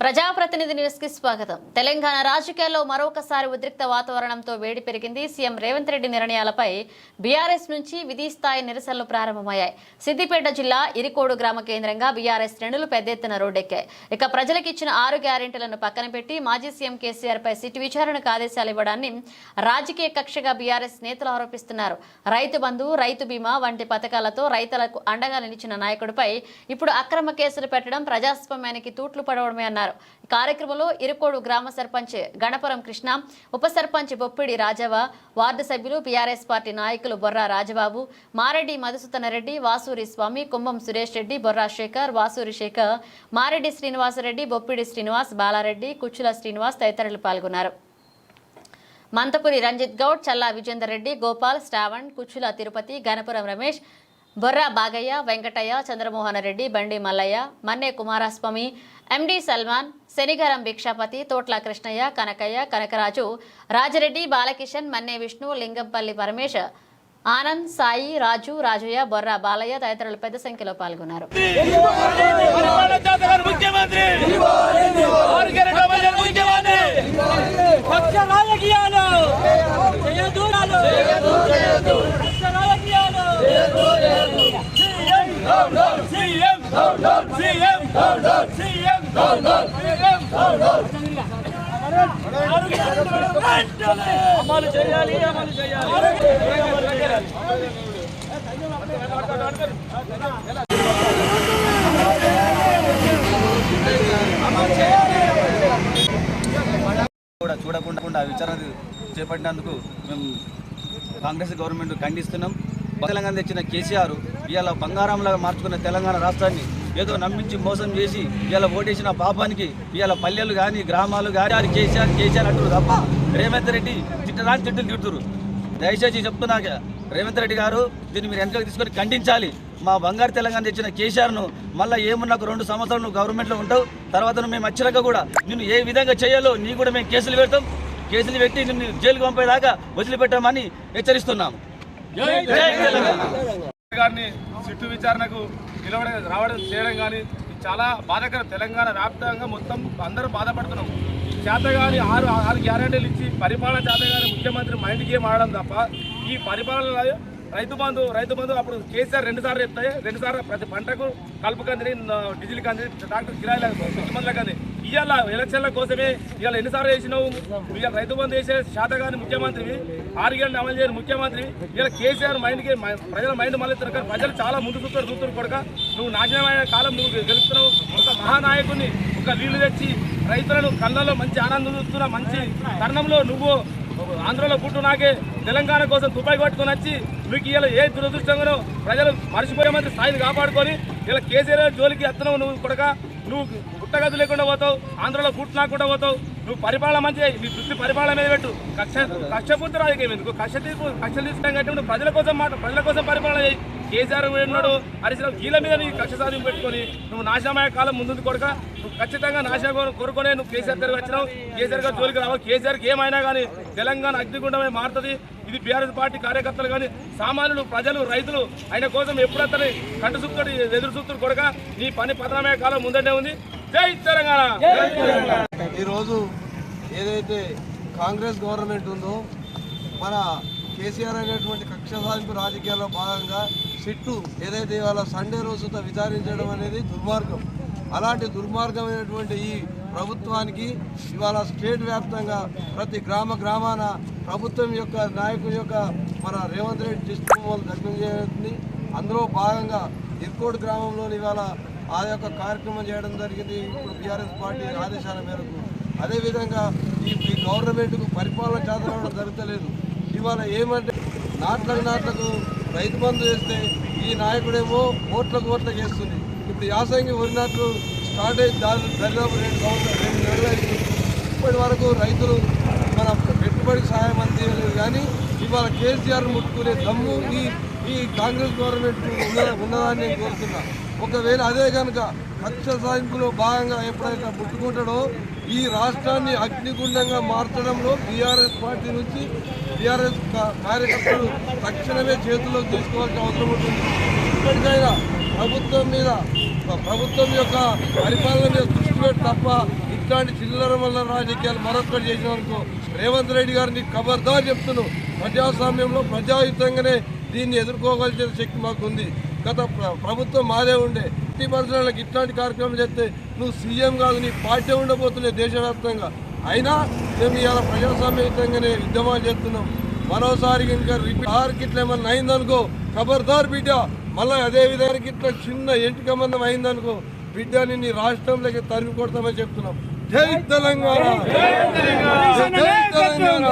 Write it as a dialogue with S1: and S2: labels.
S1: ప్రజాప్రతినిధి న్యూస్ కి స్వాగతం. తెలంగాణ రాజకీయాల్లో మరొకసారి ఉద్రిక్త వాతావరణంతో వేడి పెరిగింది. సీఎం రేవంత్ రెడ్డి నిర్ణయాలపై బీఆర్ఎస్ నుంచి విధి స్థాయి నిరసనలు ప్రారంభమయ్యాయి. సిద్దిపేట జిల్లా ఇరికోడు గ్రామ కేంద్రంగా బీఆర్ఎస్ శ్రేణులు పెద్ద ఎత్తున రోడ్డెక్కాయి. ఇక ప్రజలకు ఇచ్చిన 6 గ్యారెంటీలను పక్కన పెట్టి మాజీ సీఎం కేసీఆర్ పై సిట్ విచారణకు ఆదేశాలు ఇవ్వడాన్ని రాజకీయ కక్షగా బీఆర్ఎస్ నేతలు ఆరోపిస్తున్నారు. రైతు బంధు, రైతు బీమా వంటి పథకాలతో రైతులకు అండగా నిలిచిన నాయకుడిపై ఇప్పుడు అక్రమ కేసులు పెట్టడం ప్రజాస్వామ్యానికి తూట్లు పడవడమే అన్నారు. కార్యక్రమంలో ఇరుకోడు గ్రామ సర్పంచ్ గణపురం కృష్ణ, ఉప సర్పంచ్ బొప్పిడి రాజవ, వార్డు సభ్యులు, బీఆర్ఎస్ పార్టీ నాయకులు బొర్రా రాజబాబు, మారెడ్డి మధుసూదన రెడ్డి, వాసూరి స్వామి, కుంభం సురేష్ రెడ్డి, బొర్రా శేఖర్, వాసూరి శేఖర్, మారెడ్డి శ్రీనివాసరెడ్డి, బొప్పిడి శ్రీనివాస్, బాలారెడ్డి, కుచ్చుల శ్రీనివాస్ తదితరులు పాల్గొన్నారు. మంతపురి రంజిత్ గౌడ్, చల్లా విజేందర్ రెడ్డి, గోపాల్, శ్రావణ్, కుచ్చుల తిరుపతి, గణపురం రమేష్, బొర్రా బాగయ్య, వెంకటయ్య, చంద్రమోహన్ రెడ్డి, బండి మల్లయ్య, మన్నే కుమారస్వామి, ఎండి సల్మాన్, శనిగరం భిక్షాపతి, తోట్ల కృష్ణయ్య, కనకయ్య, కనకరాజు, రాజరెడ్డి, బాలకిషన్, మన్నే విష్ణు, లింగంపల్లి పరమేశ్, ఆనంద్, సాయి, రాజు, రాజయ్య, బొర్రా బాలయ్య తదితరులు పెద్ద సంఖ్యలో పాల్గొన్నారు.
S2: అమలు చేయాలి.
S3: కూడా చూడకుండా విచారణ చేపట్టినందుకు మేము కాంగ్రెస్ గవర్నమెంట్ ఖండిస్తున్నాం. తెలంగాణ తెచ్చిన కేసీఆర్ ఇవాళ బంగారంలాగా మార్చుకున్న తెలంగాణ రాష్ట్రాన్ని ఏదో నమ్మించి మోసం చేసి ఇవాళ ఓటేసిన పాపానికి ఇవాళ పల్లెలు కానీ గ్రామాలు కానీ కేసీఆర్ అంటారు తప్ప రేవంత్ రెడ్డి తిట్టరాని తిట్టులు తిడుతురు. దయచేసి చెప్తున్నా రేవంత్ రెడ్డి గారు దీన్ని మీరు వెనకకి తీసుకొని ఖండించాలి. మా బంగారు తెలంగాణ తెచ్చిన కేసీఆర్ను మళ్ళీ ఏమున్నా 2 సంవత్సరాలు నువ్వు గవర్నమెంట్లో ఉంటావు, తర్వాత మేము వచ్చినాక కూడా నిన్ను ఏ విధంగా చేయాలో నీ కూడా మేము కేసులు పెడతాం. కేసులు పెట్టి నిన్ను జైలుకు పంపేదాకా వదిలిపెట్టామని హెచ్చరిస్తున్నాము.
S2: గారిని సిట్టు విచారణకు రావడం చేయడం కానీ చాలా బాధాకరం. తెలంగాణ వ్యాప్తంగా మొత్తం అందరూ బాధపడుతున్నాం. చేతగాని 6 గ్యారెంటీలు ఇచ్చి పరిపాలన చేతగాని ముఖ్యమంత్రి మైండ్ గేమ్ ఆడడం తప్ప ఈ పరిపాలన రైతు బంధు అప్పుడు కేసీఆర్ 2 సార్లు చెప్తాయి. 2 సార్లు ప్రతి పంటకు కలుపు కందిని, డీజిల్ కందిని, ట్రాక్టర్ కిరాయిలకు, మందులకు అంది. ఇవాళ ఎలక్షన్ల కోసమే ఇవాళ ఎన్నిసార్లు చేసినావు? ఇవాళ రైతు బంధు చేసే శాతగాని ముఖ్యమంత్రివి, 6 గంటలు అమలు చేయని ముఖ్యమంత్రి. ఇవాళ కేసీఆర్ మైండ్కి ప్రజల మైండ్ మళ్ళీ కానీ ప్రజలు చాలా ముందు చూస్తారు కొడక. నువ్వు నాశనమైన కాలం నువ్వు గెలుస్తున్నావు. ఒక మహానాయకుడిని ఒక నీళ్లు తెచ్చి రైతులను కళ్ళలో మంచి ఆనందం చూస్తున్న మంచి తరుణంలో నువ్వు ఆంధ్రలో పుట్టు నాకే తెలంగాణ కోసం తుపాయి పట్టుకొని వచ్చి మీకు ఇలా ఏ దురదృష్టంగానో ప్రజలు మర్చిపోయే మంది స్థాయిని కాపాడుకొని ఇలా కేసీఆర్ జోలికి ఎత్తనవు. నువ్వు కొడక నువ్వు పుట్టగదు లేకుండా పోతావు, ఆంధ్రలో పుట్టు నాకుండా పోతావు. నువ్వు పరిపాలన మంచి నీ దృష్టి పరిపాలన మీద పెట్టు. కక్షపూర్తి రాజకీయం ఎందుకు? కక్షలు తీసుకోవడం కంటే నువ్వు ప్రజల కోసం పరిపాలన చేయి. కేసీఆర్ ఉన్నాడు హరీశ్రావు వీళ్ళ మీద నీ కక్ష సాధ్యం పెట్టుకొని నువ్వు నాశనమయ్యే కాలం ముందుంది కొడక. నువ్వు ఖచ్చితంగా నాశనం కోరుకునే నువ్వు కేసీఆర్ దగ్గర వచ్చినావు. కేసీఆర్ గారు జోలికి రావు. కేసీఆర్కి ఏమైనా కానీ తెలంగాణ అగ్నిగుండమే మారుతుంది. ఇది బీఆర్ఎస్ పార్టీ కార్యకర్తలు కానీ సామాన్యులు, ప్రజలు, రైతులు ఆయన కోసం ఎప్పుడంతా కంటి చూపుతాడు, ఎదురు చూపుతాడు కొడక. నీ పని పతనమయ్యే కాలం ముందంటే ఉంది. జై తెలంగాణ.
S4: ఈరోజు ఏదైతే కాంగ్రెస్ గవర్నమెంట్ ఉందో మన కేసీఆర్ అనేటువంటి కక్ష సాధింపు రాజకీయాల్లో భాగంగా సిట్టు ఏదైతే ఇవాళ సండే రోజుతో విచారించడం అనేది దుర్మార్గం. అలాంటి దుర్మార్గమైనటువంటి ఈ ప్రభుత్వానికి ఇవాళ స్టేట్ వ్యాప్తంగా ప్రతి గ్రామాన ప్రభుత్వం యొక్క నాయకుని యొక్క మన రేవంత్ రెడ్డి దిష్టిబొమ్మలు దగ్ధం చేస్తుంది. అందులో భాగంగా ఇర్కోడ్ గ్రామంలోని ఇవాళ ఆ యొక్క కార్యక్రమం చేయడం జరిగింది. ఇప్పుడు బీఆర్ఎస్ పార్టీ ఆదేశాల మేరకు అదేవిధంగా ఈ గవర్నమెంట్కు పరిపాలన చేతనవడం జరగలేదు. ఇవాళ ఏమంటే నాట్లకు రైతు బంధు చేస్తే ఈ నాయకుడేమో ఓట్లకు చేస్తుంది. ఇప్పుడు యాసంగి వరినాట్లు స్టార్ట్ అయ్యి దాదాపు 2 నెలలు అయింది. ఇప్పటి వరకు రైతులు మన పెట్టుబడికి సహాయం అందించలేదు. కానీ ఇవాళ కేసీఆర్ ముట్టుకునే దమ్ము ఈ కాంగ్రెస్ గవర్నమెంట్ ఉన్నదాన్ని నేను కోరుతున్నా. ఒకవేళ అదే కనుక కక్ష సాధింపులో భాగంగా ఎప్పుడైతే ముట్టుకుంటాడో ఈ రాష్ట్రాన్ని అగ్నిగుండంగా మార్చడంలో బీఆర్ఎస్ పార్టీ నుంచి బీఆర్ఎస్ కార్యకర్తలు తక్షణమే చేతుల్లోకి తీసుకోవాల్సిన అవసరం ఉంటుంది. ఇప్పటికైనా ప్రభుత్వం యొక్క పరిపాలన మీద దృష్టి పెట్టి తప్ప ఇట్లాంటి చిల్లర వల్ల రాజకీయాలు మరొకటి చేసినందుకు రేవంత్ రెడ్డి గారిని ఖబర్దార్ చెప్తున్నాను. ప్రజాస్వామ్యంలో ప్రజాయుతంగానే దీన్ని ఎదుర్కోగలిగే శక్తి మాకు ఉంది. గత ప్రభుత్వం మాదే ఉండే 50% ఇట్లాంటి కార్యక్రమాలు చేస్తే నువ్వు సీఎం కాదు, నీ పార్టీ ఉండబోతుండే దేశవ్యాప్తంగా. అయినా మేము ఇవాళ ప్రజాస్వామ్యయుతంగానే ఉద్యమాలు చేస్తున్నాం. మరోసారి ఇంకా రిపీట్ ఇట్లా ఏమన్నా అయిందనుకో ఖబర్దార్ బిడ్డ, మళ్ళీ అదే విధానికి ఇట్లా చిన్న ఎంటికమందం అయిందనుకో బిడ్డ నిన్ను రాష్ట్రంలోకి తరిమి కొడతామని చెప్తున్నాం. జై తెలంగాణ, జై తెలంగాణ.